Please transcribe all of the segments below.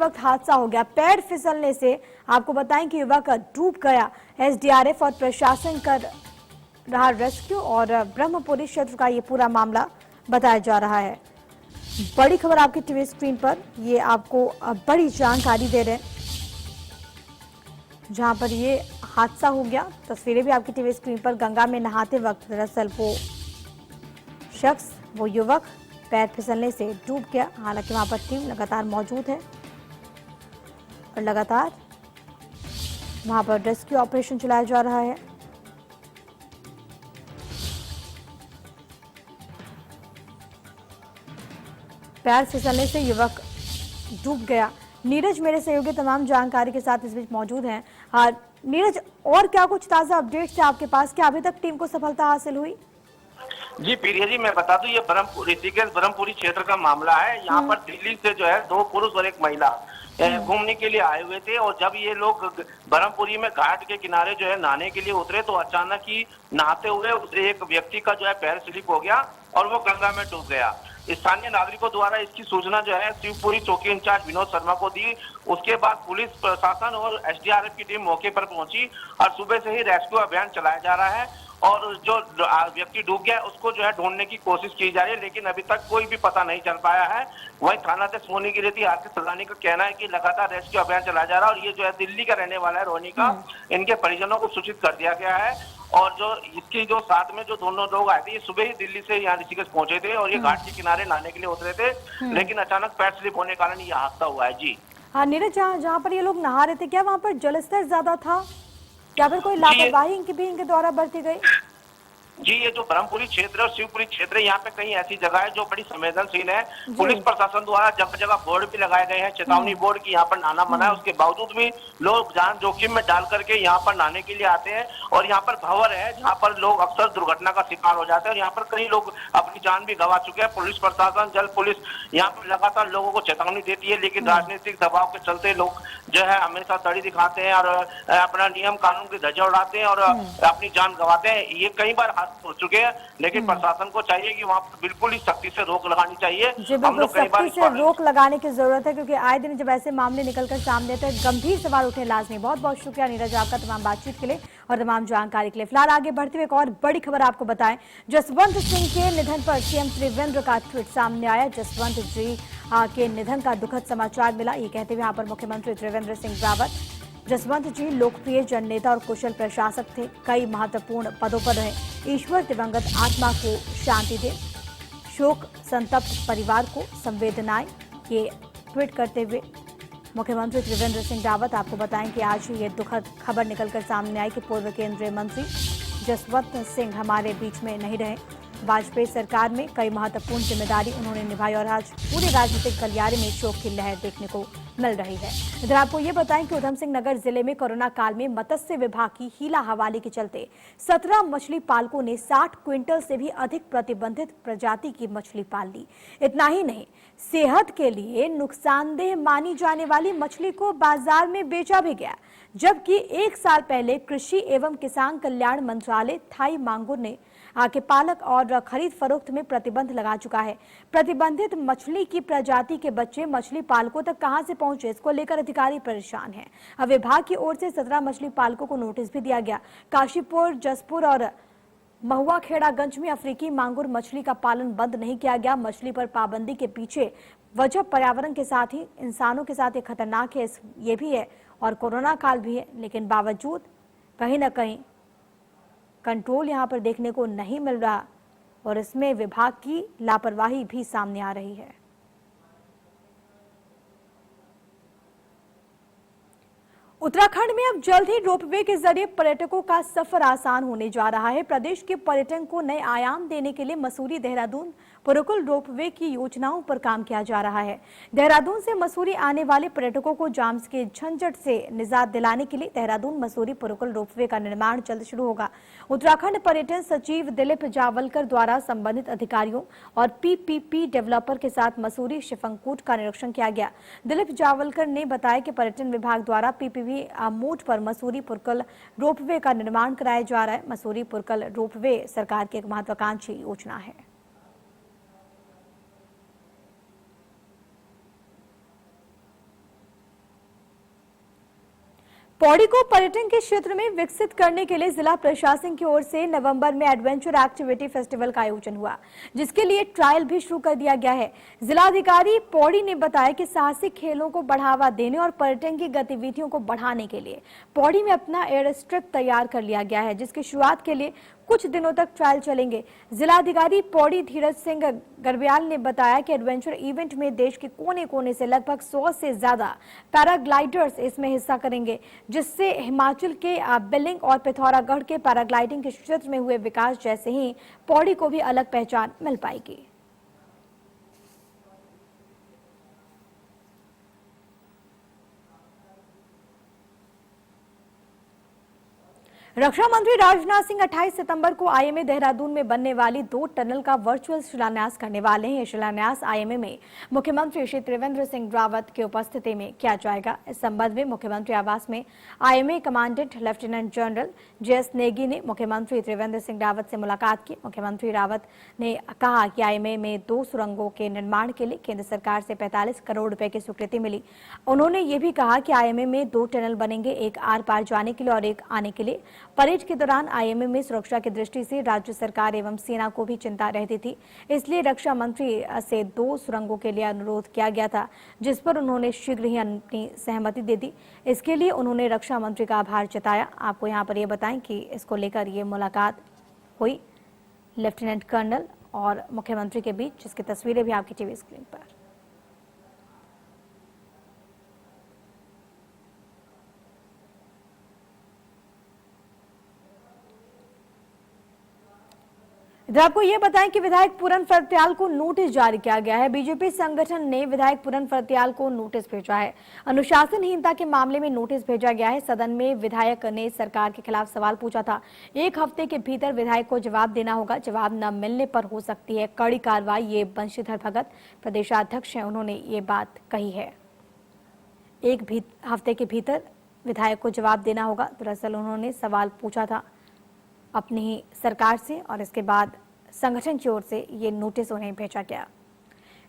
वक्त हादसा हो गया। पैर फिसलने से आपको बताएं कि युवक डूब गया। एसडीआरएफ और प्रशासन कर रहा रेस्क्यू और ब्रह्मपुरी क्षेत्र का ये पूरा मामला बताया जा रहा है। बड़ी खबर आपकी टीवी स्क्रीन पर, ये आपको बड़ी जानकारी दे रहे हैं जहां पर ये हादसा हो गया। तस्वीरें भी आपकी टीवी स्क्रीन पर। गंगा में नहाते वक्त दरअसल वो शख्स, वो युवक पैर फिसलने से डूब गया। हालांकि वहां पर टीम लगातार मौजूद है और लगातार वहां पर रेस्क्यू ऑपरेशन चलाया जा रहा है। पैर फिसलने से युवक डूब गया। नीरज मेरे सहयोगी तमाम जानकारी के साथ इस बीच मौजूद हैं। नीरज, और क्या कुछ ताजा अपडेट्स है आपके पास? क्या अभी तक टीम को सफलता हासिल हुई? जी प्रिया जी, मैं बता दूं, ये ऋषिकेश ब्रह्मपुरी क्षेत्र का मामला है। यहाँ पर दिल्ली से जो है 2 पुरुष और 1 महिला घूमने के लिए आए हुए थे और जब ये लोग ब्रह्मपुरी में घाट के किनारे जो है नहाने के लिए उतरे तो अचानक ही नहाते हुए एक व्यक्ति का जो है पैर स्लिप हो गया और वो गंगा में डूब गया। स्थानीय नागरिकों द्वारा इसकी सूचना जो है शिवपुरी चौकी इंचार्ज विनोद शर्मा को दी। उसके बाद पुलिस प्रशासन और एसडीआरएफ की टीम मौके पर पहुंची और सुबह से ही रेस्क्यू अभियान चलाया जा रहा है और जो व्यक्ति डूब गया उसको जो है ढूंढने की कोशिश की जा रही है, लेकिन अभी तक कोई भी पता नहीं चल पाया है। वहीं थानाध्यक्ष मोनी की रेती आरके सदानी का कहना है कि लगातार रेस्क्यू अभियान चलाया जा रहा है और ये जो है दिल्ली का रहने वाला है रोनी का, इनके परिजनों को सूचित कर दिया गया है। और जो इसकी जो साथ में जो दोनों लोग आए थे ये सुबह ही दिल्ली से यहाँ ऋषिकेश पहुंचे थे और ये घाट के किनारे नहाने के लिए उतरे थे, लेकिन अचानक पैर स्लिप होने के कारण ये हादसा हुआ है। जी हाँ नीरज, जहाँ पर ये लोग नहा रहे थे क्या वहाँ पर जलस्तर ज्यादा था या फिर कोई लापरवाही इनके द्वारा बरती गई? जी, ये जो ब्रह्मपुरी क्षेत्र और शिवपुरी क्षेत्र है, यहाँ पे कई ऐसी जगह है जो बड़ी संवेदनशील है। पुलिस प्रशासन द्वारा जगह जगह बोर्ड भी लगाए गए हैं, चेतावनी बोर्ड की यहाँ पर नहाना मना है। उसके बावजूद भी लोग जान जोखिम में डाल करके यहाँ पर नहाने के लिए आते हैं और यहाँ पर भंवर है जहाँ पर लोग अक्सर दुर्घटना का शिकार हो जाते हैं और यहाँ पर कई लोग अपनी जान भी गंवा चुके हैं। पुलिस प्रशासन, जल पुलिस यहाँ पर लगातार लोगों को चेतावनी देती है, लेकिन राजनीतिक दबाव के चलते लोग जो है हमेशा तड़ी दिखाते हैं और अपना नियम कानून की ध्वजा उड़ाते हैं और अपनी जान गंवाते हैं। ये कई बार हो चुके हैं, लेकिन प्रशासन को चाहिए कि वहाँ पर बिल्कुल ही सख्ती से रोक लगानी चाहिए। हम लोग सख्ती से रोक लगाने की जरूरत है क्योंकि आए दिन जब ऐसे मामले निकलकर सामने आते हैं गंभीर सवाल उठे लाजमी। बहुत बहुत शुक्रिया नीरज आपका तमाम बातचीत के लिए और तमाम जानकारी के लिए। फिलहाल आगे बढ़ते हुए एक और बड़ी खबर आपको बताएं। जसवंत सिंह के निधन पर सीएम त्रिवेंद्र का ट्वीट सामने आया। जसवंत जी के निधन का दुखद समाचार मिला, ये कहते हुए यहाँ पर मुख्यमंत्री त्रिवेंद्र सिंह रावत, जसवंत जी लोकप्रिय जननेता और कुशल प्रशासक थे, कई महत्वपूर्ण पदों पर रहे। ईश्वर दिवंगत आत्मा को शांति दे, शोक संतप्त परिवार को संवेदनाएं। ये ट्वीट करते हुए मुख्यमंत्री त्रिवेंद्र सिंह रावत आपको बताएं कि आज ये दुखद खबर निकलकर सामने आई कि पूर्व केंद्रीय मंत्री जसवंत सिंह हमारे बीच में नहीं रहे। वाजपेयी सरकार में कई महत्वपूर्ण जिम्मेदारी उन्होंने निभाई और आज पूरे राजनीतिक गलियारे में शोक की लहर देखने को मिल रही है। इधर आपको ये बताएं कि उधम सिंह नगर जिले में कोरोना काल में मत्स्य विभाग की हीला हवाले के चलते 17 मछली पालकों ने 60 क्विंटल से भी अधिक प्रतिबंधित प्रजाति की मछली पाल ली। इतना ही नहीं, सेहत के लिए नुकसानदेह मानी जाने वाली मछली को बाजार में बेचा भी गया, जबकि 1 साल पहले कृषि एवं किसान कल्याण मंत्रालय थाई मांगुर ने के पालक और खरीद फरोख्त में प्रतिबंध लगा चुका है। प्रतिबंधित मछली की प्रजाति के बच्चे मछली पालकों तक कहां से पहुंचे, इसको लेकर अधिकारी परेशान हैं। अब विभाग की ओर से 17 मछली पालकों को नोटिस भी दिया गया। काशीपुर, जसपुर और महुआ खेड़ागंज में अफ्रीकी मांगुर मछली का पालन बंद नहीं किया गया। मछली पर पाबंदी के पीछे वजह पर्यावरण के साथ ही इंसानों के साथ ये खतरनाक है, ये भी है और कोरोना काल भी है, लेकिन बावजूद कहीं ना कहीं कंट्रोल यहां पर देखने को नहीं मिल रहा और इसमें विभाग की लापरवाही भी सामने आ रही है। उत्तराखंड में अब जल्द ही रोपवे के जरिए पर्यटकों का सफर आसान होने जा रहा है। प्रदेश के पर्यटन को नए आयाम देने के लिए मसूरी देहरादून पुरुकुल रोपवे की योजनाओं पर काम किया जा रहा है। देहरादून से मसूरी आने वाले पर्यटकों को जाम के झंझट से निजात दिलाने के लिए देहरादून मसूरी पुरुकुल रोपवे का निर्माण जल्द शुरू होगा। उत्तराखंड पर्यटन सचिव दिलीप जावलकर द्वारा संबंधित अधिकारियों और पीपीपी डेवलपर के साथ मसूरी शिफंकूट का निरीक्षण किया गया। दिलीप जावलकर ने बताया कि पर्यटन विभाग द्वारा पीपीपी मोड पर मसूरी पुरुकुल रोपवे का निर्माण कराया जा रहा है। मसूरी पुरुकुल रोपवे सरकार की एक महत्वाकांक्षी योजना है। पौड़ी को पर्यटन के क्षेत्र में विकसित करने के लिए जिला प्रशासन की ओर से नवंबर में एडवेंचर एक्टिविटी फेस्टिवल का आयोजन हुआ, जिसके लिए ट्रायल भी शुरू कर दिया गया है। जिलाधिकारी पौड़ी ने बताया कि साहसिक खेलों को बढ़ावा देने और पर्यटन की गतिविधियों को बढ़ाने के लिए पौड़ी में अपना एयर स्ट्रिप तैयार कर लिया गया है, जिसकी शुरुआत के लिए कुछ दिनों तक ट्रायल चलेंगे। जिलाधिकारी पौड़ी धीरज सिंह गर्ब्याल ने बताया कि एडवेंचर इवेंट में देश के कोने कोने से लगभग 100 से ज्यादा पैराग्लाइडर्स इसमें हिस्सा करेंगे, जिससे हिमाचल के बिलिंग और पिथौरागढ़ के पैराग्लाइडिंग के क्षेत्र में हुए विकास जैसे ही पौड़ी को भी अलग पहचान मिल पाएगी। रक्षा मंत्री राजनाथ सिंह 28 सितंबर को आईएमए देहरादून में बनने वाली 2 टनल का वर्चुअल शिलान्यास करने वाले हैं। यह शिलान्यास आईएमए में मुख्यमंत्री श्री त्रिवेंद्र सिंह रावत की उपस्थिति में किया जाएगा। इस संबंध में मुख्यमंत्री आवास में IMA commandant lieutenant general JS Negi ने मुख्यमंत्री त्रिवेंद्र सिंह रावत से मुलाकात की। मुख्यमंत्री रावत ने कहा कि आईएमए में 2 सुरंगों के निर्माण के लिए केंद्र सरकार से 45 करोड़ रुपए की स्वीकृति मिली। उन्होंने ये भी कहा कि आईएमए में 2 टनल बनेंगे, एक आर पार जाने के लिए और एक आने के लिए। परेड के दौरान आईएमए में सुरक्षा की दृष्टि से राज्य सरकार एवं सेना को भी चिंता रहती थी, इसलिए रक्षा मंत्री से 2 सुरंगों के लिए अनुरोध किया गया था, जिस पर उन्होंने शीघ्र ही अपनी सहमति दे दी। इसके लिए उन्होंने रक्षा मंत्री का आभार जताया। आपको यहाँ पर ये बताएं कि इसको लेकर ये मुलाकात हुई लेफ्टिनेंट कर्नल और मुख्यमंत्री के बीच, जिसकी तस्वीरें भी आपकी टीवी स्क्रीन पर। इधर आपको ये बताएं कि विधायक पूरन फर्त्याल को नोटिस जारी किया गया है। बीजेपी संगठन ने विधायक पूरन फर्त्याल को नोटिस भेजा है। अनुशासनहीनता के मामले में नोटिस भेजा गया है। सदन में विधायक ने सरकार के खिलाफ सवाल पूछा था। 1 हफ्ते के भीतर विधायक को जवाब देना होगा। जवाब न मिलने पर हो सकती है कड़ी कार्रवाई। ये बंशीधर भगत प्रदेशाध्यक्ष हैं, उन्होंने ये बात कही है। 1 हफ्ते के भीतर विधायक को जवाब देना होगा। दरअसल उन्होंने सवाल पूछा था अपनी ही सरकार से और इसके बाद संगठन की ओर से ये नोटिस उन्हें भेजा गया।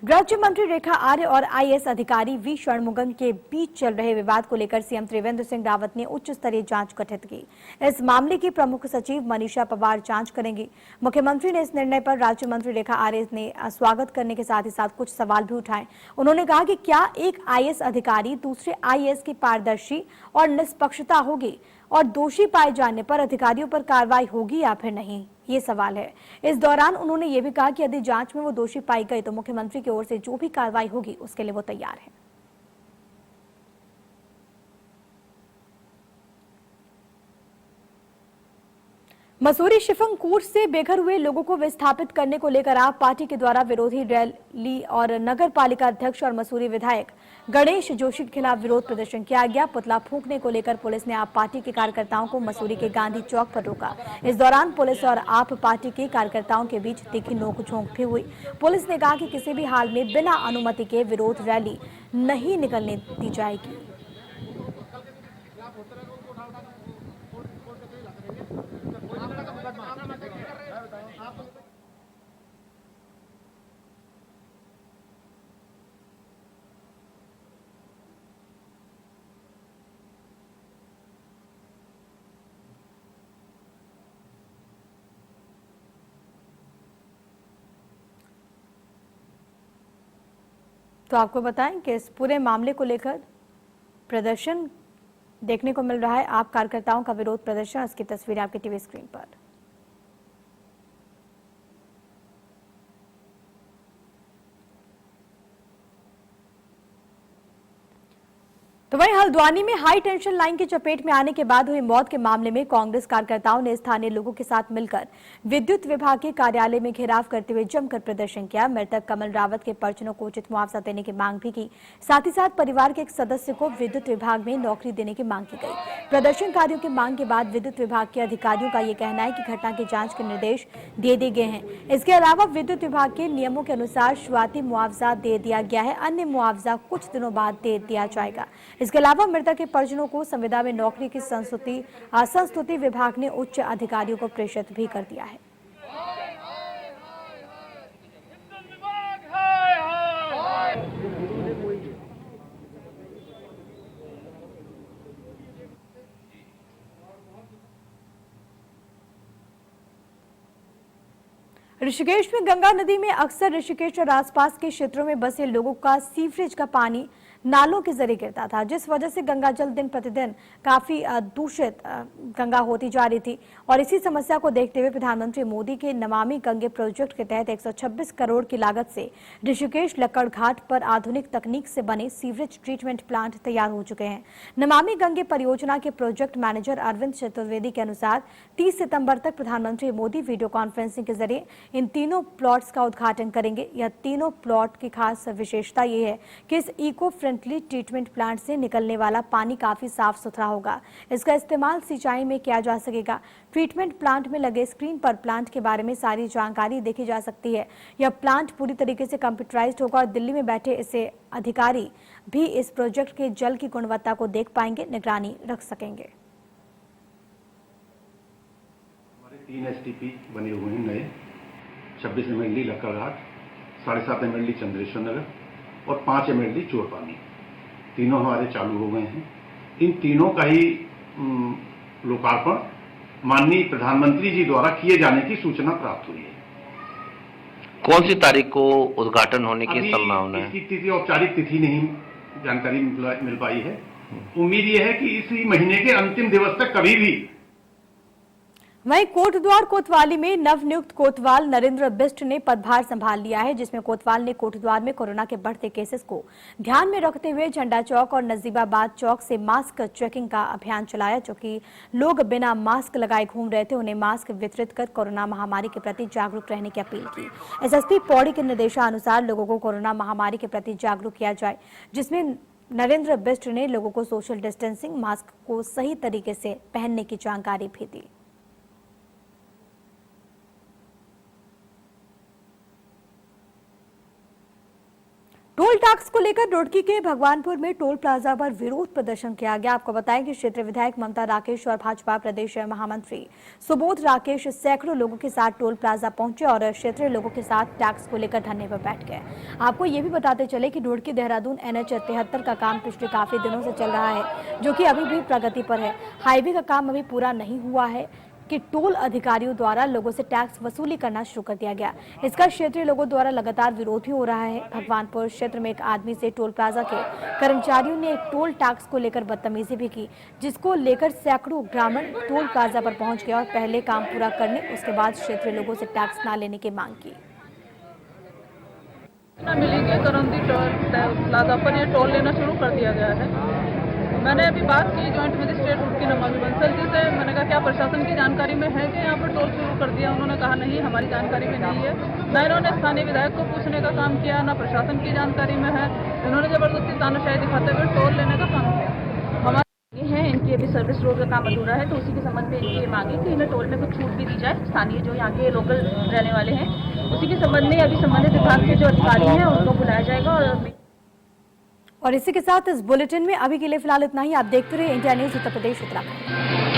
राज्य मंत्री रेखा आर्य और आईएएस अधिकारी वी षणमुगम के बीच चल रहे विवाद को लेकर सीएम त्रिवेंद्र सिंह रावत ने उच्च स्तरीय जांच गठित की। इस मामले की प्रमुख सचिव मनीषा पवार जांच करेंगी। मुख्यमंत्री ने इस निर्णय पर राज्य मंत्री रेखा आर्य ने स्वागत करने के साथ ही साथ कुछ सवाल भी उठाए। उन्होंने कहा कि क्या एक आईएएस अधिकारी दूसरे आईएएस की पारदर्शी और निष्पक्षता होगी और दोषी पाए जाने पर अधिकारियों पर कार्रवाई होगी या फिर नहीं, ये सवाल है। इस दौरान उन्होंने ये भी कहा कि यदि जांच में वो दोषी पाई गई तो मुख्यमंत्री की ओर से जो भी कार्रवाई होगी उसके लिए वो तैयार है। मसूरी शिफंग कोर्स से बेघर हुए लोगों को विस्थापित करने को लेकर आप पार्टी के द्वारा विरोधी रैली और नगर पालिका अध्यक्ष और मसूरी विधायक गणेश जोशी के खिलाफ विरोध प्रदर्शन किया गया। पुतला फूंकने को लेकर पुलिस ने आप पार्टी के कार्यकर्ताओं को मसूरी के गांधी चौक पर रोका। इस दौरान पुलिस और आप पार्टी के कार्यकर्ताओं के बीच तीखी नोकझोंक भी हुई। पुलिस ने कहा कि किसी भी हाल में बिना अनुमति के विरोध रैली नहीं निकलने दी जाएगी। तो आपको बताएं कि इस पूरे मामले को लेकर प्रदर्शन देखने को मिल रहा है। आप कार्यकर्ताओं का विरोध प्रदर्शन, इसकी तस्वीर आपकी टीवी स्क्रीन पर। तो वहीं हल्द्वानी में हाई टेंशन लाइन की चपेट में आने के बाद हुई मौत के मामले में कांग्रेस कार्यकर्ताओं ने स्थानीय लोगों के साथ मिलकर विद्युत विभाग के कार्यालय में घेराव करते हुए जमकर प्रदर्शन किया। मृतक कमल रावत के परिजनों को उचित मुआवजा देने की मांग भी की। साथ ही साथ परिवार के एक सदस्य को विद्युत विभाग में नौकरी देने की मांग की गई। प्रदर्शनकारियों की मांग के बाद विद्युत विभाग के अधिकारियों का ये कहना है कि घटना की जाँच के निर्देश दे दिए गए हैं। इसके अलावा विद्युत विभाग के नियमों के अनुसार शुरुआती मुआवजा दे दिया गया है, अन्य मुआवजा कुछ दिनों बाद दे दिया जाएगा। इसके अलावा मृतक के परिजनों को संविदा में नौकरी की संस्तुति विभाग ने उच्च अधिकारियों को प्रेषित भी कर दिया है। ऋषिकेश में गंगा नदी में अक्सर ऋषिकेश और आसपास के क्षेत्रों में बसे लोगों का सीवरेज का पानी नालों के जरिए गिरता था, जिस वजह से गंगा जल दिन प्रतिदिन काफी दूषित गंगा होती जा रही थी। और इसी समस्या को देखते हुए प्रधानमंत्री मोदी के नमामि गंगे प्रोजेक्ट के तहत 126 करोड़ की लागत से ऋषिकेश लक्कड़ घाट पर आधुनिक तकनीक से बने सीवरेज ट्रीटमेंट प्लांट तैयार हो चुके हैं। नमामि गंगे परियोजना के प्रोजेक्ट मैनेजर अरविंद चतुर्वेदी के अनुसार 30 सितंबर तक प्रधानमंत्री मोदी वीडियो कॉन्फ्रेंसिंग के जरिए इन तीनों प्लॉट्स का उद्घाटन करेंगे। यह तीनों प्लॉट की खास विशेषता ये है कि इस इको फ्रेंडली ट्रीटमेंट प्लांट से निकलने वाला पानी काफी साफ सुथरा होगा। इसका इस्तेमाल सिंचाई में किया जा सकेगा। ट्रीटमेंट प्लांट में लगे स्क्रीन पर प्लांट के बारे में सारी जानकारी देखी जा सकती है। यह प्लांट पूरी तरीके से कंप्यूटराइज्ड होगा और दिल्ली में बैठे इसे अधिकारी भी इस प्रोजेक्ट के जल की गुणवत्ता को देख पाएंगे, निगरानी रख सकेंगे। 3 STP बने हुए हैं नए, 26 MLD लक्कड़घाट, 7.5 MLD चंद्रेश्वर नगर और 5 MLD चोरपानी। तीनों हमारे चालू हो गए हैं। इन तीनों का ही लोकार्पण माननीय प्रधानमंत्री जी द्वारा किए जाने की सूचना प्राप्त हुई है। कौन सी तारीख को उद्घाटन होने की संभावना है? इसकी तिथि, औपचारिक तिथि नहीं जानकारी मिल पाई है। उम्मीद यह है कि इसी महीने के अंतिम दिवस तक कभी भी। वहीं कोटद्वार कोतवाली में नवनियुक्त कोतवाल नरेंद्र बिष्ट ने पदभार संभाल लिया है, जिसमें कोतवाल ने कोटद्वार में कोरोना के बढ़ते केसेस को ध्यान में रखते हुए झंडा चौक और नजीबाबाद चौक से मास्क चेकिंग का अभियान चलाया। जो कि लोग बिना मास्क लगाए घूम रहे थे, उन्हें मास्क वितरित कर कोरोना महामारी के प्रति जागरूक रहने की अपील की। SSP पौड़ी के निर्देशानुसार लोगों को कोरोना महामारी के प्रति जागरूक किया जाए, जिसमें नरेंद्र बिष्ट ने लोगों को सोशल डिस्टेंसिंग, मास्क को सही तरीके से पहनने की जानकारी भी दी। टोल टैक्स को लेकर रुड़की के भगवानपुर में टोल प्लाजा पर विरोध प्रदर्शन किया गया। आपको बताएं कि क्षेत्रीय विधायक ममता राकेश और भाजपा प्रदेश महामंत्री सुबोध राकेश सैकड़ों लोगों के साथ टोल प्लाजा पहुंचे और क्षेत्रीय लोगों के साथ टैक्स को लेकर धरने पर बैठ गए। आपको ये भी बताते चले कि रुड़की देहरादून NH 73 का काम पिछले काफी दिनों से चल रहा है, जो कि अभी भी प्रगति पर है। हाईवे का काम अभी पूरा नहीं हुआ है कि टोल अधिकारियों द्वारा लोगों से टैक्स वसूली करना शुरू कर दिया गया। इसका क्षेत्रीय लोगों द्वारा लगातार विरोध भी हो रहा है। भगवानपुर क्षेत्र में एक आदमी से टोल प्लाजा के कर्मचारियों ने टोल टैक्स को लेकर बदतमीजी भी की, जिसको लेकर सैकड़ों ग्रामीण टोल प्लाजा पर पहुंच गए और पहले काम पूरा करने, उसके बाद क्षेत्रीय लोगों से टैक्स न लेने की मांग की। मिलेंगे करंदी टोल प्लाजा पर ये टोल लेना शुरू कर दिया गया है। मैंने अभी बात की जॉइंट मजिस्ट्रेट रुड़की नमामि बंसल जी से। मैंने कहा क्या प्रशासन की जानकारी में है कि यहाँ पर टोल शुरू कर दिया? उन्होंने कहा नहीं, हमारी जानकारी में नहीं है। ना इन्होंने स्थानीय विधायक को पूछने का काम किया, ना प्रशासन की जानकारी में है। इन्होंने जबरदस्ती तानाशाही दिखाते हुए टोल लेने का काम किया। हमारे हैं इनकी अभी सर्विस रोड का काम अधूरा है, तो उसी के संबंध में इनकी ये मांगी कि इन्हें टोल में कुछ छूट भी दी जाए। स्थानीय जो यहाँ के लोकल रहने वाले हैं, उसी के संबंध में अभी संबंधित विभाग के जो अधिकारी हैं उनको बुलाया जाएगा। और इसी के साथ इस बुलेटिन में अभी के लिए फिलहाल इतना ही। आप देखते रहिए इंडिया न्यूज उत्तर प्रदेश उत्तराखंड।